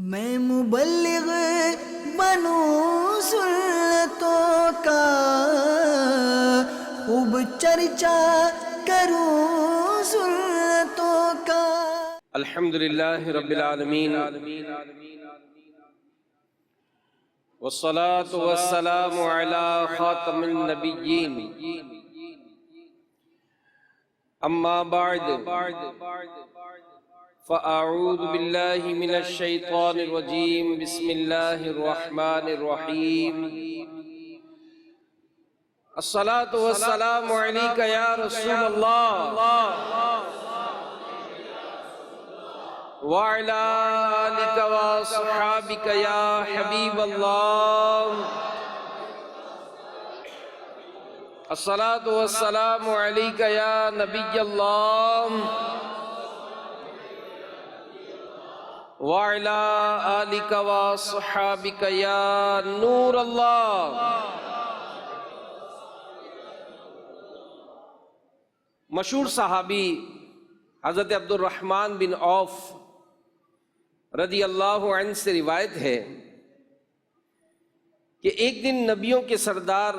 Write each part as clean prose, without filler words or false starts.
میں مبلغ بنوں سنتوں کا، خوب چرچا کروں سنتوں کا۔ الحمدللہ رب العالمین، والصلاة والسلام علی خاتم النبیین، اما بعد فاعوذ باللہ من الشیطان الرجیم، بسم اللہ الرحمن الرحیم۔ الصلاة والسلام علیک یا رسول اللہ وعلی آلک وصحابک یا حبیب اللہ۔ الصلاة والسلام علیک یا نبی اللہ وعلی آلک وصحابک یا نور اللہ۔ مشہور صحابی حضرت عبد الرحمن بن عوف رضی اللہ عنہ سے روایت ہے کہ ایک دن نبیوں کے سردار،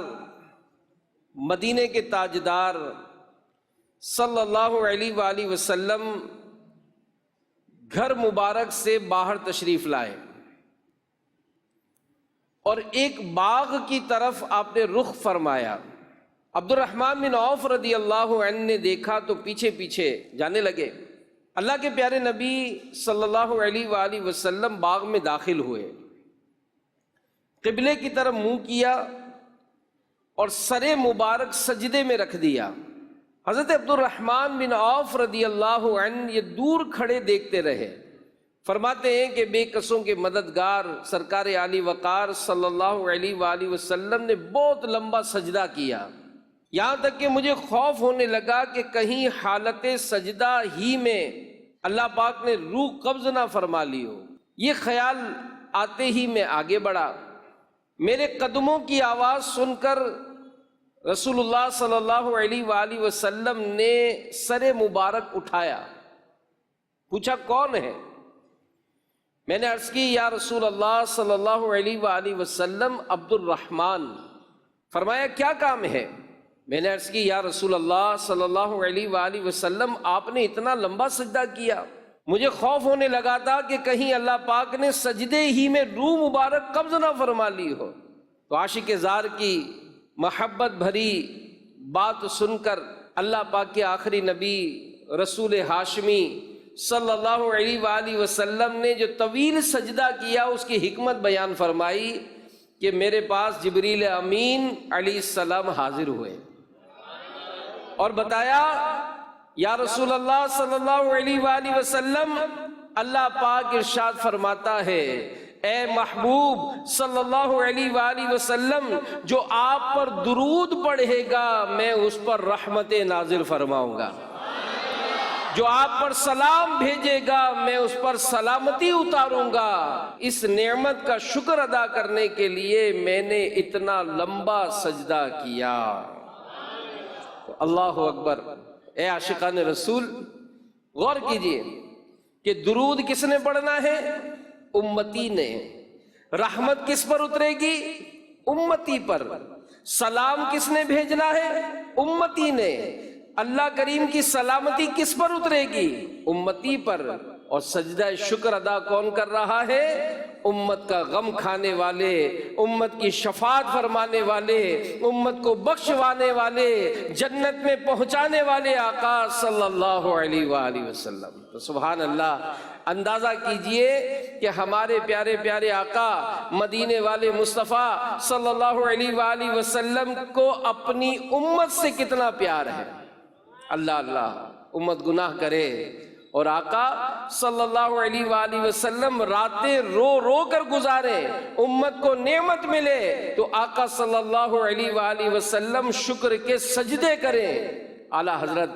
مدینے کے تاجدار صلی اللہ علیہ وآلہ وسلم گھر مبارک سے باہر تشریف لائے اور ایک باغ کی طرف آپ نے رخ فرمایا۔ عبد الرحمن بن عوف رضی اللہ عنہ نے دیکھا تو پیچھے پیچھے جانے لگے۔ اللہ کے پیارے نبی صلی اللہ علیہ وآلہ وسلم باغ میں داخل ہوئے، قبلے کی طرف منہ کیا اور سر مبارک سجدے میں رکھ دیا۔ حضرت عبد الرحمن بن عوف رضی اللہ عنہ یہ دور کھڑے دیکھتے رہے۔ فرماتے ہیں کہ بے کسوں کے مددگار سرکار عالی وقار صلی اللہ علیہ وآلہ وسلم نے بہت لمبا سجدہ کیا، یہاں تک کہ مجھے خوف ہونے لگا کہ کہیں حالت سجدہ ہی میں اللہ پاک نے روح قبض نہ فرما لی ہو۔ یہ خیال آتے ہی میں آگے بڑھا۔ میرے قدموں کی آواز سن کر رسول اللہ صلی اللہ علیہ وآلہ وسلم نے سر مبارک اٹھایا، پوچھا کون ہے؟ میں نے عرض کی یا رسول اللہ صلی اللہ علیہ وآلہ وسلم عبد الرحمن۔ فرمایا کیا کام ہے؟ میں نے عرض کی یا رسول اللہ صلی اللہ علیہ وآلہ وسلم آپ نے اتنا لمبا سجدہ کیا، مجھے خوف ہونے لگا تھا کہ کہیں اللہ پاک نے سجدے ہی میں روح مبارک قبض نہ فرما لی ہو۔ تو عاشق زار کی محبت بھری بات سن کر اللہ پاک کے آخری نبی رسول ہاشمی صلی اللہ علیہ وآلہ وسلم نے جو طویل سجدہ کیا اس کی حکمت بیان فرمائی کہ میرے پاس جبریل امین علیہ السلام حاضر ہوئے اور بتایا یا رسول اللہ صلی اللہ علیہ وآلہ وسلم اللہ پاک ارشاد فرماتا ہے اے محبوب صلی اللہ علیہ وآلہ وسلم جو آپ پر درود پڑھے گا میں اس پر رحمت نازل فرماؤں گا، جو آپ پر سلام بھیجے گا میں اس پر سلامتی اتاروں گا۔ اس نعمت کا شکر ادا کرنے کے لیے میں نے اتنا لمبا سجدہ کیا۔ اللہ اکبر۔ اے عاشقان رسول غور کیجئے کہ درود کس نے پڑھنا ہے؟ امتی نے۔ رحمت کس پر اترے گی؟ امتی پر۔ سلام کس نے بھیجنا ہے؟ امتی نے۔ اللہ کریم کی سلامتی کس پر اترے گی؟ امتی پر۔ اور سجدہ شکر ادا کون کر رہا ہے؟ امت کا غم کھانے والے، امت کی شفاعت فرمانے والے، امت کو بخشوانے والے، جنت میں پہنچانے والے آقا صلی اللہ علیہ وآلہ وسلم۔ تو سبحان اللہ، اندازہ کیجئے کہ ہمارے پیارے پیارے آقا مدینے والے مصطفیٰ صلی اللہ علیہ وآلہ وسلم کو اپنی امت سے کتنا پیار ہے۔ اللہ اللہ، امت گناہ کرے اور آقا صلی اللہ علیہ وآلہ وسلم راتیں رو رو کر گزارے، امت کو نعمت ملے تو آقا صلی اللہ علیہ وآلہ وسلم شکر کے سجدے کریں۔ اعلیٰ حضرت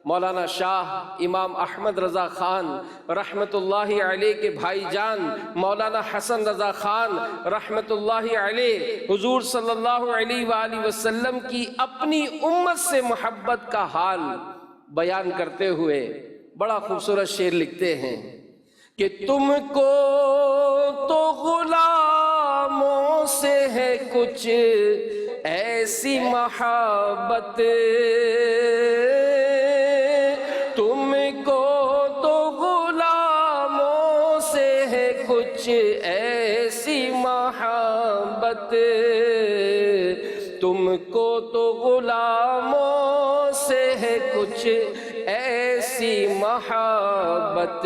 مولانا شاہ امام احمد رضا خان رحمت اللہ علیہ کے بھائی جان مولانا حسن رضا خان رحمت اللہ علیہ حضور صلی اللہ علیہ وآلہ وسلم کی اپنی امت سے محبت کا حال بیان کرتے ہوئے بڑا خوبصورت شعر لکھتے ہیں کہ تم کو کچھ ایسی محبت، تم کو تو غلاموں سے ہے کچھ ایسی محبت، تم کو تو غلاموں سے ہے کچھ ایسی محبت،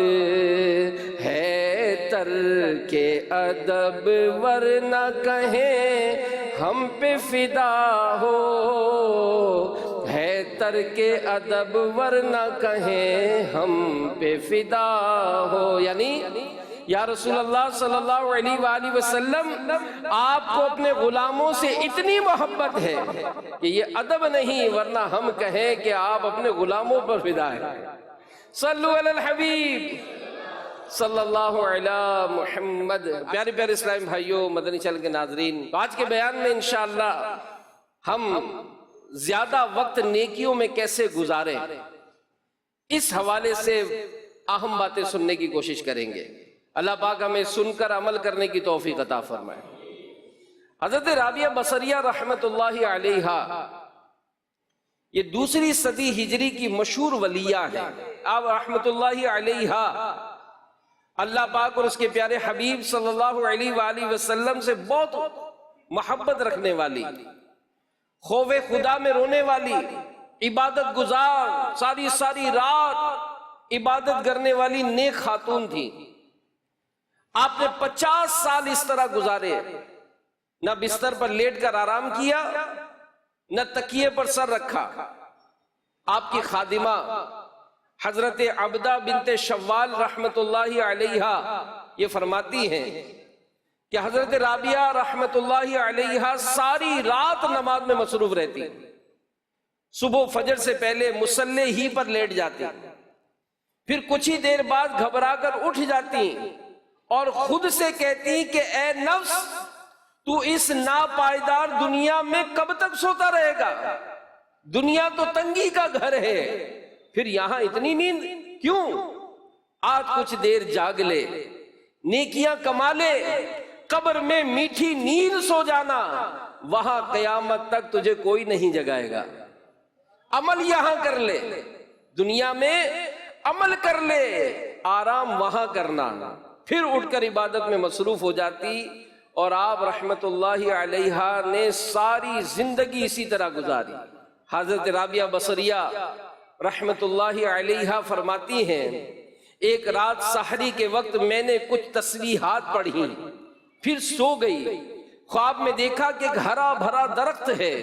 ہے ترک ادب ورنہ کہیں ہم پہ فدا ہو، ہے ترک ادب ورنہ کہیں ہم پہ فدا ہو۔ یعنی یا رسول اللہ صلی اللہ علیہ وآلہ وسلم، آپ کو اپنے غلاموں سے اتنی محبت ہے کہ یہ ادب نہیں، ورنہ ہم کہیں کہ آپ اپنے غلاموں پر فدا ہیں۔ صلو علی الحبیب صلی اللہ علی محمد۔ پیارے پیارے اسلامی بھائیوں، مدنی چینل کے ناظرین، آج کے بیان میں انشاءاللہ ہم زیادہ وقت نیکیوں میں کیسے گزاریں، اس حوالے سے اہم باتیں سننے کی کوشش کریں گے۔ اللہ پاک ہمیں سن کر عمل کرنے کی توفیق عطا فرمائے۔ حضرت رابعہ بصریہ رحمت اللہ علیہا، یہ دوسری صدی ہجری کی مشہور ولیہ ہے۔ آپ رحمت اللہ علیہا اللہ پاک اور اس کے پیارے حبیب صلی اللہ علیہ وآلہ وسلم سے بہت محبت رکھنے والی، خوف خدا میں رونے والی، عبادت گزار، ساری رات عبادت کرنے والی نیک خاتون تھی۔ آپ نے 50 سال اس طرح گزارے، نہ بستر پر لیٹ کر آرام کیا، نہ تکیے پر سر رکھا۔ آپ کی خادمہ حضرت عبدہ بنت شوال رحمت اللہ علیہا یہ فرماتی ہیں کہ حضرت رابعہ رحمت اللہ علیہا ساری رات نماز میں مصروف رہتی، صبح فجر سے پہلے مصلی ہی پر لیٹ جاتی، پھر کچھ ہی دیر بعد گھبرا کر اٹھ جاتی اور خود سے کہتی کہ اے نفس، تو اس ناپائیدار دنیا میں کب تک سوتا رہے گا؟ دنیا تو تنگی کا گھر ہے، پھر یہاں اتنی نیند کیوں؟ آج کچھ دیر جاگ لے، نیکیاں کما لے، قبر میں میٹھی نیند سو جانا، وہاں قیامت تک تجھے کوئی نہیں جگائے گا۔ عمل یہاں کر لے، دنیا میں عمل کر لے، آرام وہاں کرنا، پھر اٹھ کر عبادت میں مصروف ہو جاتی۔ اور آپ رحمت اللہ علیہا نے ساری زندگی اسی طرح گزاری۔ حضرت رابعہ بصریہ رحمت اللہ علیہا فرماتی ہیں، ایک رات سحری کے وقت میں نے کچھ تسبیحات پڑھی، پھر سو گئی۔ خواب میں دیکھا کہ ایک ہرا بھرا درخت ہے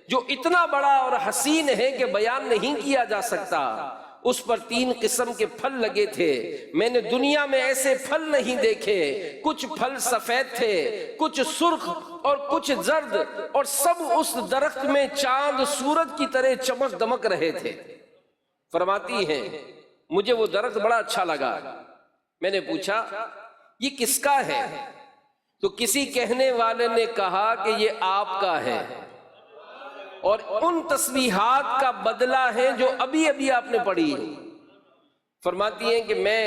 جو اتنا بڑا اور حسین ہے کہ بیان نہیں کیا جا سکتا، اس پر 3 قسم کے پھل لگے تھے۔ میں نے دنیا میں ایسے پھل نہیں دیکھے، کچھ پھل سفید تھے، کچھ سرخ اور کچھ زرد، اور سب اس درخت میں چاند سورج کی طرح چمک دمک رہے تھے۔ فرماتی ہیں مجھے وہ درخت بڑا اچھا لگا، میں نے پوچھا یہ کس کا ہے؟ تو کسی کہنے والے نے کہا کہ یہ آپ کا ہے، اور ان تسبیحات کا بدلہ ہے جو ابھی ابھی آپ نے پڑھی۔ فرماتی ہیں کہ میں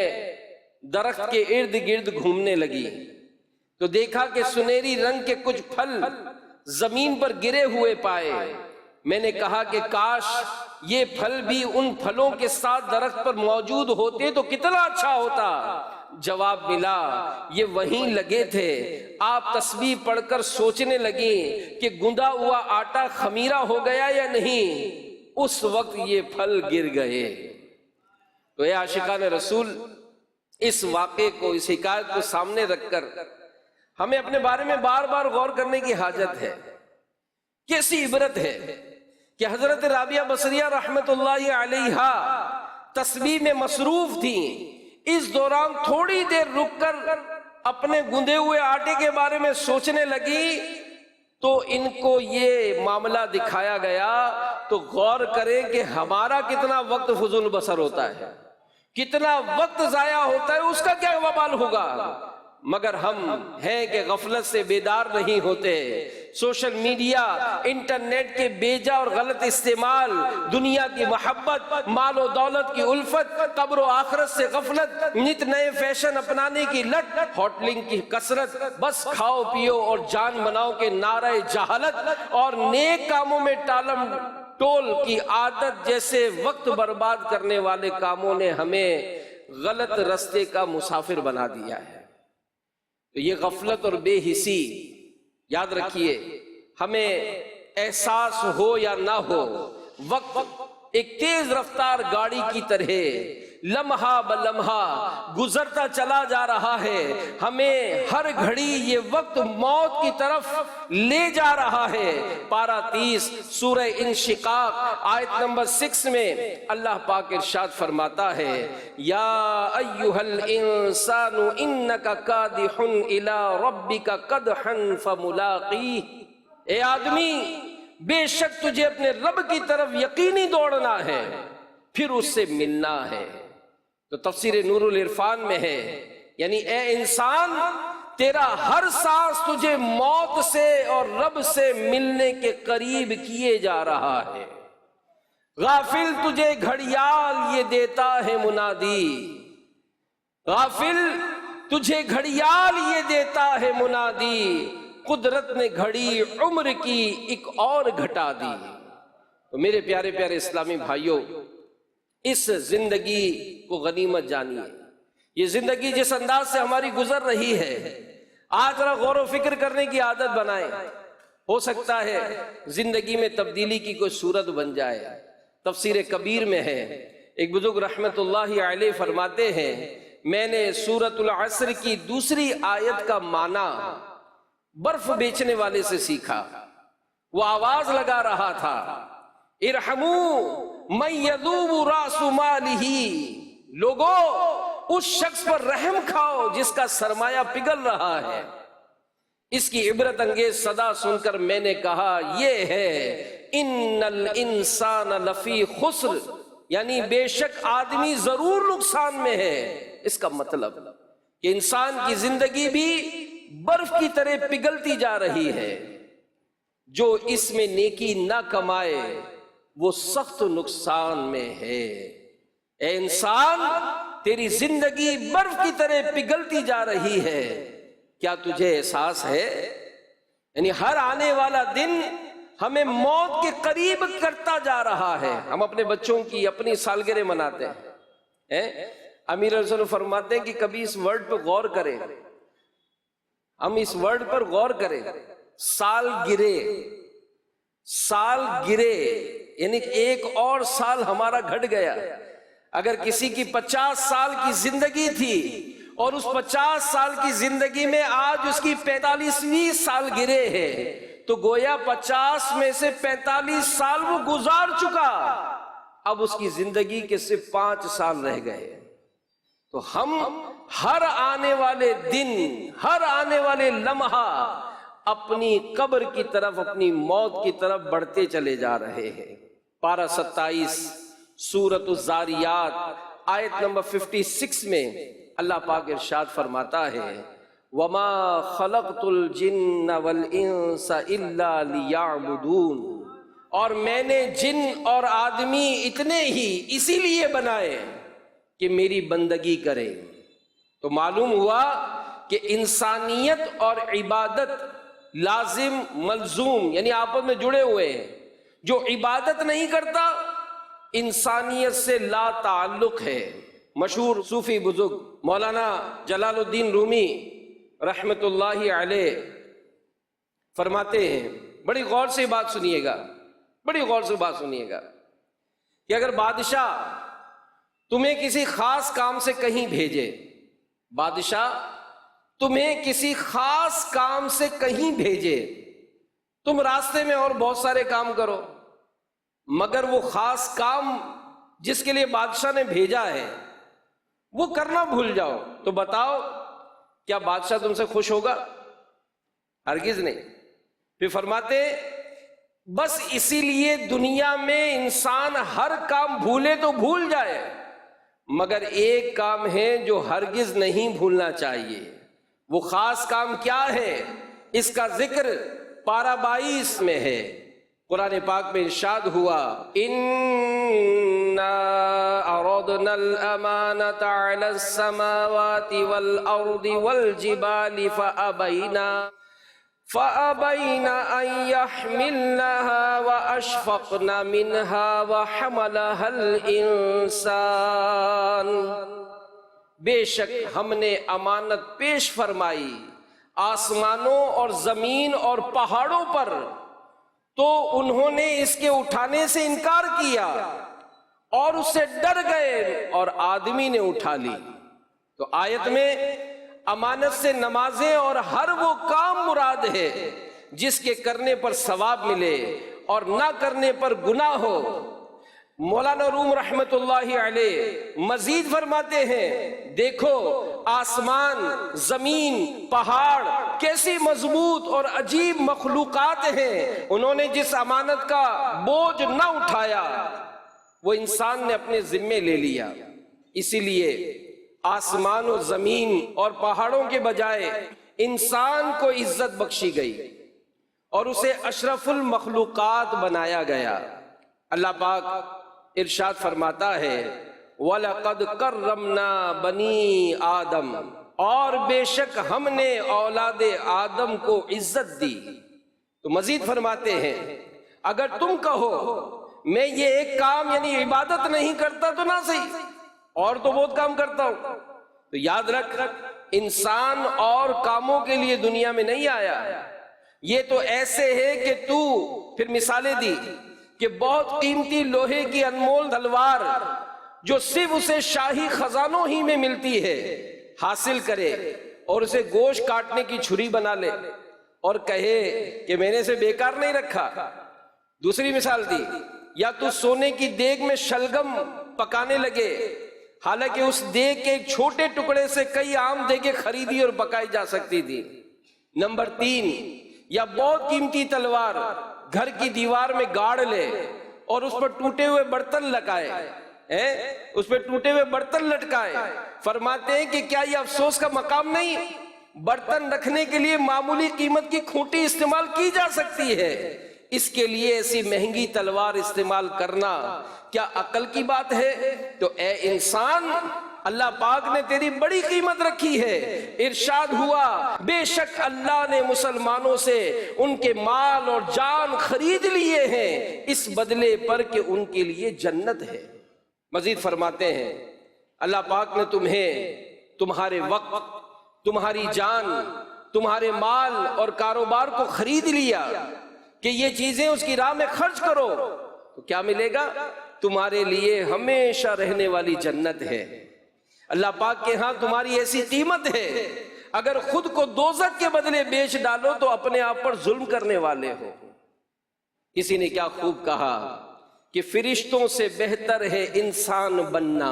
درخت کے ارد گرد گھومنے لگی تو دیکھا کہ سنہری رنگ کے کچھ پھل زمین پر گرے ہوئے پائے۔ میں نے کہا کہ کاش یہ پھل بھی ان پھلوں کے ساتھ درخت پر موجود ہوتے تو کتنا اچھا ہوتا۔ جواب ملا یہ وہیں لگے تھے۔ آپ تسبیح پڑھ کر سوچنے لگیں کہ گندا ہوا آٹا خمیرہ ہو گیا یا نہیں، اس وقت یہ پھل گر گئے۔ تو اے عاشقان رسول، اس واقعے کو، اس حکایت کو سامنے رکھ کر ہمیں اپنے بارے میں بار بار غور کرنے کی حاجت ہے۔ کیسی عبرت ہے کہ حضرت رابعہ بصریہ رحمت اللہ علیہا تسبیح میں مصروف تھیں، اس دوران تھوڑی دیر رک کر اپنے گندے ہوئے آٹے کے بارے میں سوچنے لگی تو ان کو یہ معاملہ دکھایا گیا۔ تو غور کریں کہ ہمارا کتنا وقت فضول بسر ہوتا ہے، کتنا وقت ضائع ہوتا ہے، اس کا کیا وبال ہوگا۔ مگر ہم ہیں کہ غفلت سے بیدار نہیں ہوتے۔ سوشل میڈیا، انٹرنیٹ کے بیجا اور غلط استعمال، دنیا کی محبت، مال و دولت کی الفت، قبر و آخرت سے غفلت، نت نئے فیشن اپنانے کی لت، ہوٹلنگ کی کثرت، بس کھاؤ پیو اور جان بناؤ کے نعرہ جہالت اور نیک کاموں میں ٹالم ٹول کی عادت جیسے وقت برباد کرنے والے کاموں نے ہمیں غلط رستے کا مسافر بنا دیا ہے۔ تو یہ غفلت اور بے حسی، یاد رکھیے، ہمیں احساس ہو یا نہ ہو، وقت ایک تیز رفتار گاڑی کی طرح لمحہ بلمحہ گزرتا چلا جا رہا ہے۔ ہمیں ہر گھڑی یہ وقت موت کی طرف لے جا رہا ہے۔ پارہ 30 سورہ انشقاق آیت نمبر 6 میں اللہ پاک ارشاد فرماتا ہے، یا ایھا الانسان انک کادح الی ربک قدحا فملاقیہ، اے آدمی بے شک تجھے اپنے رب کی طرف یقینی دوڑنا ہے، پھر اس سے ملنا ہے۔ تو تفسیر نور العرفان میں ہے، یعنی اے انسان، تیرا ہر سانس تجھے موت سے اور رب سے ملنے کے قریب کیے جا رہا ہے۔ غافل تجھے گھڑیال یہ دیتا ہے منادی، غافل تجھے گھڑیال یہ دیتا ہے منادی، قدرت نے گھڑی عمر کی ایک اور گھٹا دی۔ تو میرے پیارے پیارے اسلامی بھائیوں، اس زندگی کو غنیمت جانیے۔ یہ زندگی جس انداز سے ہماری گزر رہی ہے، آج ذرا غور و فکر کرنے کی عادت بنائیں۔ ہو سکتا ہے زندگی میں تبدیلی کی کوئی صورت بن جائے۔ تفسیر کبیر میں ہے، ایک بزرگ رحمت اللہ علیہ فرماتے ہیں، میں نے سورۃ العصر کی دوسری آیت کا معنی برف بیچنے والے سے سیکھا۔ وہ آواز لگا رہا تھا، ارحموا من یذوب راس مالہ، لوگو اس شخص پر رحم کھاؤ جس کا سرمایہ پگھل رہا ہے۔ اس کی عبرت انگیز صدا سن کر میں نے کہا، یہ ہے ان الانسان لفی خسر، یعنی بے شک آدمی ضرور نقصان میں ہے۔ اس کا مطلب کہ انسان کی زندگی بھی برف کی طرح پگھلتی جا رہی ہے۔ جو اس میں نیکی نہ کمائے وہ سخت نقصان میں ہے۔ اے انسان، تیری زندگی برف کی طرح پگھلتی جا رہی ہے، کیا تجھے احساس ہے؟ یعنی ہر آنے والا دن ہمیں موت کے قریب کرتا جا رہا ہے۔ ہم اپنے بچوں کی اپنی سالگرہ مناتے ہیں، امیر رسول فرماتے ہیں کہ کبھی اس ورڈ پہ غور کریں، ہم اس ورڈ پر غور کریں، سالگرہ، سالگرہ یعنی ایک اور سال ہمارا گھٹ گیا۔ اگر کسی کی 50 سال کی زندگی تھی اور اس 50 سال کی زندگی میں آج اس کی 45ویں سالگرہ ہے، تو گویا 50 میں سے 45 سال وہ گزار چکا، اب اس کی زندگی کے صرف 5 سال رہ گئے۔ تو ہم ہر آنے والے دن، ہر آنے والے لمحہ اپنی قبر کی طرف، اپنی موت کی طرف بڑھتے چلے جا رہے ہیں۔ پارہ 27 سورۃ الزاریات آیت نمبر 56 میں اللہ پاک ارشاد فرماتا ہے، وَمَا خَلَقْتُ الْجِنَّ وَالْإِنسَ إِلَّا لِيَعْبُدُونَ، اور میں نے جن اور آدمی اتنے ہی اسی لیے بنائے کہ میری بندگی کریں۔ تو معلوم ہوا کہ انسانیت اور عبادت لازم ملزوم، یعنی آپس میں جڑے ہوئے ہیں۔ جو عبادت نہیں کرتا انسانیت سے لا تعلق ہے۔ مشہور صوفی بزرگ مولانا جلال الدین رومی رحمت اللہ علیہ فرماتے ہیں، بڑی غور سے بات سنیے گا، بڑی غور سے بات سنیے گا، کہ اگر بادشاہ تمہیں کسی خاص کام سے کہیں بھیجے، بادشاہ تمہیں کسی خاص کام سے کہیں بھیجے، تم راستے میں اور بہت سارے کام کرو، مگر وہ خاص کام جس کے لیے بادشاہ نے بھیجا ہے وہ کرنا بھول جاؤ، تو بتاؤ کیا بادشاہ تم سے خوش ہوگا؟ ہرگز نہیں۔ پھر فرماتے بس اسی لیے دنیا میں انسان ہر کام بھولے تو بھول جائے، مگر ایک کام ہے جو ہرگز نہیں بھولنا چاہیے، وہ خاص کام کیا ہے؟ اس کا ذکر پارہ 22 میں ہے۔ قرآن پاک میں ارشاد ہوا اِنَّا عَرَضْنَا الْأَمَانَةَ عَلَى السَّمَاوَاتِ وَالْأَرْضِ وَالْجِبَالِ فَأَبَيْنَ أَن يَحْمِلْنَهَا وَأَشْفَقْنَ مِنْهَا وَحَمَلَهَا الْإِنسَانُ، بے شک ہم نے امانت پیش فرمائی آسمانوں اور زمین اور پہاڑوں پر، تو انہوں نے اس کے اٹھانے سے انکار کیا اور اس سے ڈر گئے اور آدمی نے اٹھا لی۔ تو آیت میں امانت سے نمازیں اور ہر وہ کام مراد ہے جس کے کرنے پر ثواب ملے اور نہ کرنے پر گناہ ہو۔ مولانا روم رحمت اللہ علیہ مزید فرماتے ہیں، دیکھو آسمان، زمین، پہاڑ کیسی مضبوط اور عجیب مخلوقات ہیں، انہوں نے جس امانت کا بوجھ نہ اٹھایا وہ انسان نے اپنے ذمے لے لیا۔ اسی لیے آسمان و زمین اور پہاڑوں کے بجائے انسان کو عزت بخشی گئی اور اسے اشرف المخلوقات بنایا گیا۔ اللہ پاک ارشاد فرماتا ہے وَلَقَدْ كَرَّمْنَا بَنِي آدم، اور بے شک ہم نے اولاد آدم کو عزت دی۔ تو مزید فرماتے ہیں اگر تم کہو میں یہ ایک کام یعنی عبادت نہیں کرتا تو نہ صحیح، اور تو بہت کام کرتا ہوں، تو یاد رکھ انسان اور کاموں کے لیے دنیا میں نہیں آیا۔ یہ تو ایسے ہے کہ تو پھر مثالیں دی کہ بہت قیمتی لوہے کی انمول تلوار جو صرف اسے شاہی خزانوں ہی میں ملتی ہے حاصل کرے اور اسے گوشت کاٹنے کی چھری بنا لے اور کہے کہ میں نے اسے بیکار نہیں رکھا۔ دوسری مثال دی، یا تو سونے کی دیگ میں شلگم پکانے لگے، حالانکہ اس دیگ کے ایک چھوٹے ٹکڑے سے کئی عام دیگیں خریدی اور پکائی جا سکتی تھی۔ نمبر 3، یا بہت قیمتی تلوار گھر کی دیوار میں گاڑ لے اور اس پر ٹوٹے ہوئے برتن لٹکائے، فرماتے ہیں کہ کیا یہ افسوس کا مقام نہیں؟ برتن رکھنے کے لیے معمولی قیمت کی کھوٹی استعمال کی جا سکتی ہے، اس کے لیے ایسی مہنگی تلوار استعمال کرنا کیا عقل کی بات ہے؟ تو اے انسان، اللہ پاک نے تیری بڑی قیمت رکھی ہے۔ ارشاد ہوا بے شک اللہ نے مسلمانوں سے ان کے مال اور جان خرید لیے ہیں اس بدلے پر کہ ان کے لیے جنت ہے۔ مزید فرماتے ہیں اللہ پاک نے تمہیں تمہارے وقت، تمہاری جان، تمہارے مال اور کاروبار کو خرید لیا کہ یہ چیزیں اس کی راہ میں خرچ کرو، تو کیا ملے گا؟ تمہارے لیے ہمیشہ رہنے والی جنت ہے۔ اللہ پاک کے ہاں تمہاری ایسی قیمت ہے، اگر خود کو دوزخ کے بدلے بیچ ڈالو تو اپنے آپ پر ظلم کرنے والے ہو۔ کسی نے کیا خوب کہا کہ فرشتوں سے بہتر ہے انسان بننا،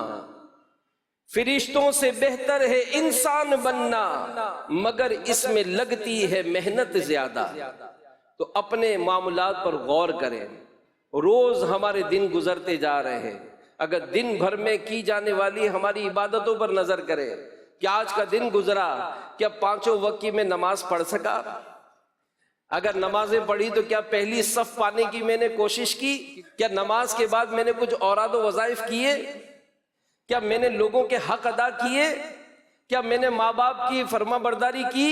فرشتوں سے بہتر ہے انسان بننا، مگر اس میں لگتی ہے محنت زیادہ۔ تو اپنے معاملات پر غور کریں، روز ہمارے دن گزرتے جا رہے ہیں، اگر دن بھر میں کی جانے والی ہماری عبادتوں پر نظر کریں کہ آج کا دن گزرا، کیا 5 وقت کی میں نماز پڑھ سکا؟ اگر نمازیں پڑھی تو کیا پہلی صف پانے کی میں نے کوشش کی؟ کیا نماز کے بعد میں نے کچھ اوراد و وظائف کیے؟ کیا میں نے لوگوں کے حق ادا کیے؟ کیا میں نے ماں باپ کی فرما برداری کی؟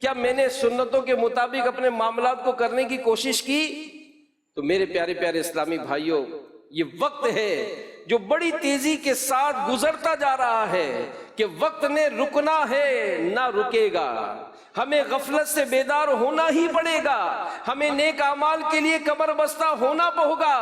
کیا میں نے سنتوں کے مطابق اپنے معاملات کو کرنے کی کوشش کی؟ تو میرے پیارے پیارے اسلامی بھائیوں، یہ وقت ہے جو بڑی تیزی کے ساتھ گزرتا جا رہا ہے کہ وقت نے رکنا ہے، نہ رکے گا۔ ہمیں غفلت سے بیدار ہونا ہی پڑے گا، ہمیں نیک اعمال کے لیے کمر بستہ ہونا ہوگا،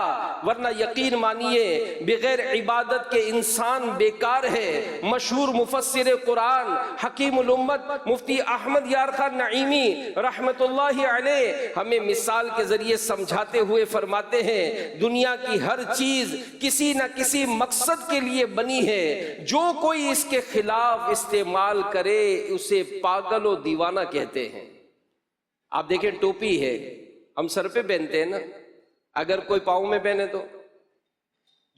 ورنہ یقین مانیے بغیر عبادت کے انسان بیکار ہے۔ مشہور مفسر قرآن حکیم الامت مفتی احمد یار خان نعیمی رحمت اللہ علیہ ہمیں مثال کے ذریعے سمجھاتے ہوئے فرماتے ہیں دنیا کی ہر چیز کسی نہ کسی مقصد کے لیے بنی ہے، جو کوئی اس کے خلاف استعمال کرے اسے پاگل و دیوانہ کہتے ہیں۔ آپ دیکھیں ٹوپی ہے، ہم سر پہ پہنتے ہیں نا، اگر کوئی پاؤں میں پہنے تو،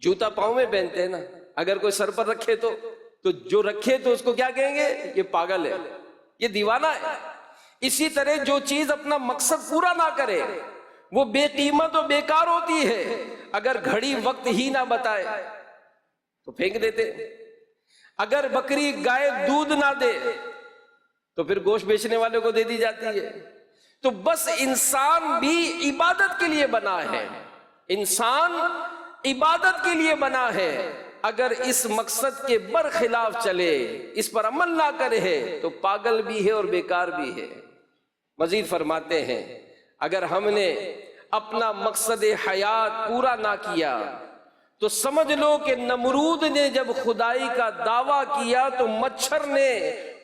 جوتا پاؤں میں پہنتے ہیں نا، اگر کوئی سر پر رکھے تو جو رکھے تو اس کو کیا کہیں گے؟ یہ پاگل ہے، یہ دیوانہ ہے۔ اسی طرح جو چیز اپنا مقصد پورا نہ کرے وہ بے قیمت و بیکار ہوتی ہے۔ اگر گھڑی وقت ہی نہ بتائے تو پھینک دیتے، اگر بکری گائے دودھ نہ دے تو پھر گوشت بیچنے والے کو دے دی جاتی ہے۔ تو بس انسان بھی عبادت کے لیے بنا ہے، انسان عبادت کے لیے بنا ہے۔ اگر اس مقصد کے برخلاف چلے، اس پر عمل نہ کرے تو پاگل بھی ہے اور بیکار بھی ہے۔ مزید فرماتے ہیں اگر ہم نے اپنا مقصد حیات پورا نہ کیا تو سمجھ لو کہ نمرود نے جب خدائی کا دعویٰ کیا تو مچھر نے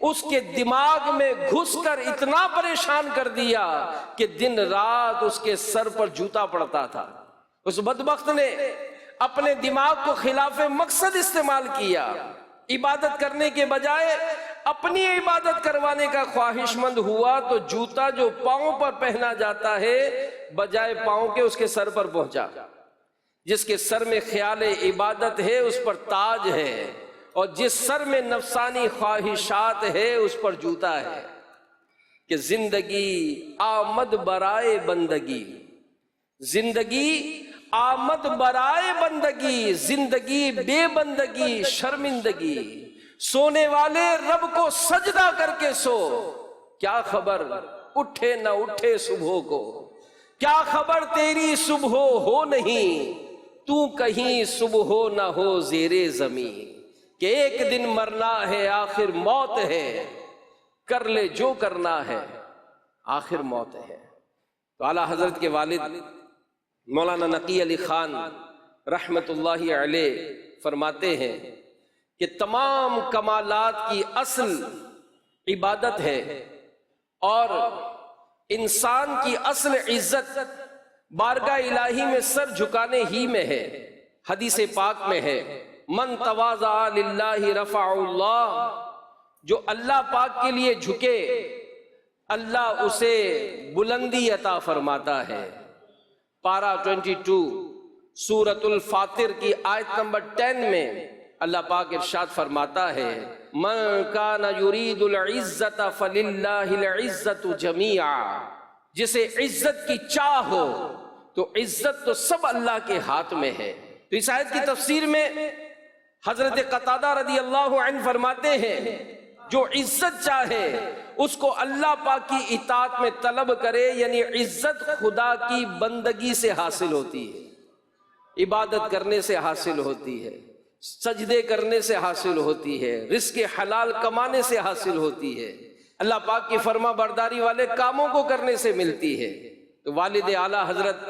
اس کے دماغ میں گھس کر اتنا پریشان کر دیا کہ دن رات اس کے سر پر جوتا پڑتا تھا۔ اس بدبخت نے اپنے دماغ کو خلاف مقصد استعمال کیا، عبادت کرنے کے بجائے اپنی عبادت کروانے کا خواہش مند ہوا تو جوتا جو پاؤں پر پہنا جاتا ہے بجائے پاؤں کے اس کے سر پر پہنچا۔ جس کے سر میں خیال عبادت ہے اس پر تاج ہے، اور جس سر میں نفسانی خواہشات ہے اس پر جوتا ہے۔ کہ زندگی آمد برائے بندگی، زندگی آمد برائے بندگی، زندگی بے بندگی شرمندگی، سونے والے رب کو سجدہ کر کے سو، کیا خبر اٹھے نہ اٹھے صبح کو، کیا خبر تیری صبح ہو نہیں، تو کہیں صبح نہ ہو زیر زمین، کہ ایک دن مرنا ہے آخر موت ہے، کر لے جو کرنا ہے آخر موت ہے۔ تو اعلیٰ حضرت کے والد مولانا نقی علی خان رحمت اللہ علیہ فرماتے ہیں کہ تمام کمالات کی اصل عبادت ہے، اور انسان کی اصل عزت بارگاہ الہی میں سر جھکانے ہی میں ہے۔ حدیث پاک میں ہے من تواضع للہ رفع اللہ، جو اللہ پاک کے لیے جھکے اللہ اسے بلندی عطا فرماتا ہے۔ پارہ 22 سورۃ الفاطر کی آیت نمبر 10 میں اللہ پاک ارشاد فرماتا ہے من کان یرید العزت فللہ العزت جمیعا، جسے عزت کی چاہ ہو تو عزت تو سب اللہ کے ہاتھ میں ہے۔ تو اس آیت کی تفسیر میں حضرت قتادہ رضی اللہ عنہ فرماتے ہیں جو عزت چاہے اس کو اللہ پاک کی اطاعت میں طلب کرے، یعنی عزت خدا کی بندگی سے حاصل ہوتی ہے، عبادت کرنے سے حاصل ہوتی ہے، سجدے کرنے سے حاصل ہوتی ہے، رزق حلال کمانے سے حاصل ہوتی ہے، اللہ پاک کی فرما برداری والے کاموں کو کرنے سے ملتی ہے۔ تو والد اعلیٰ حضرت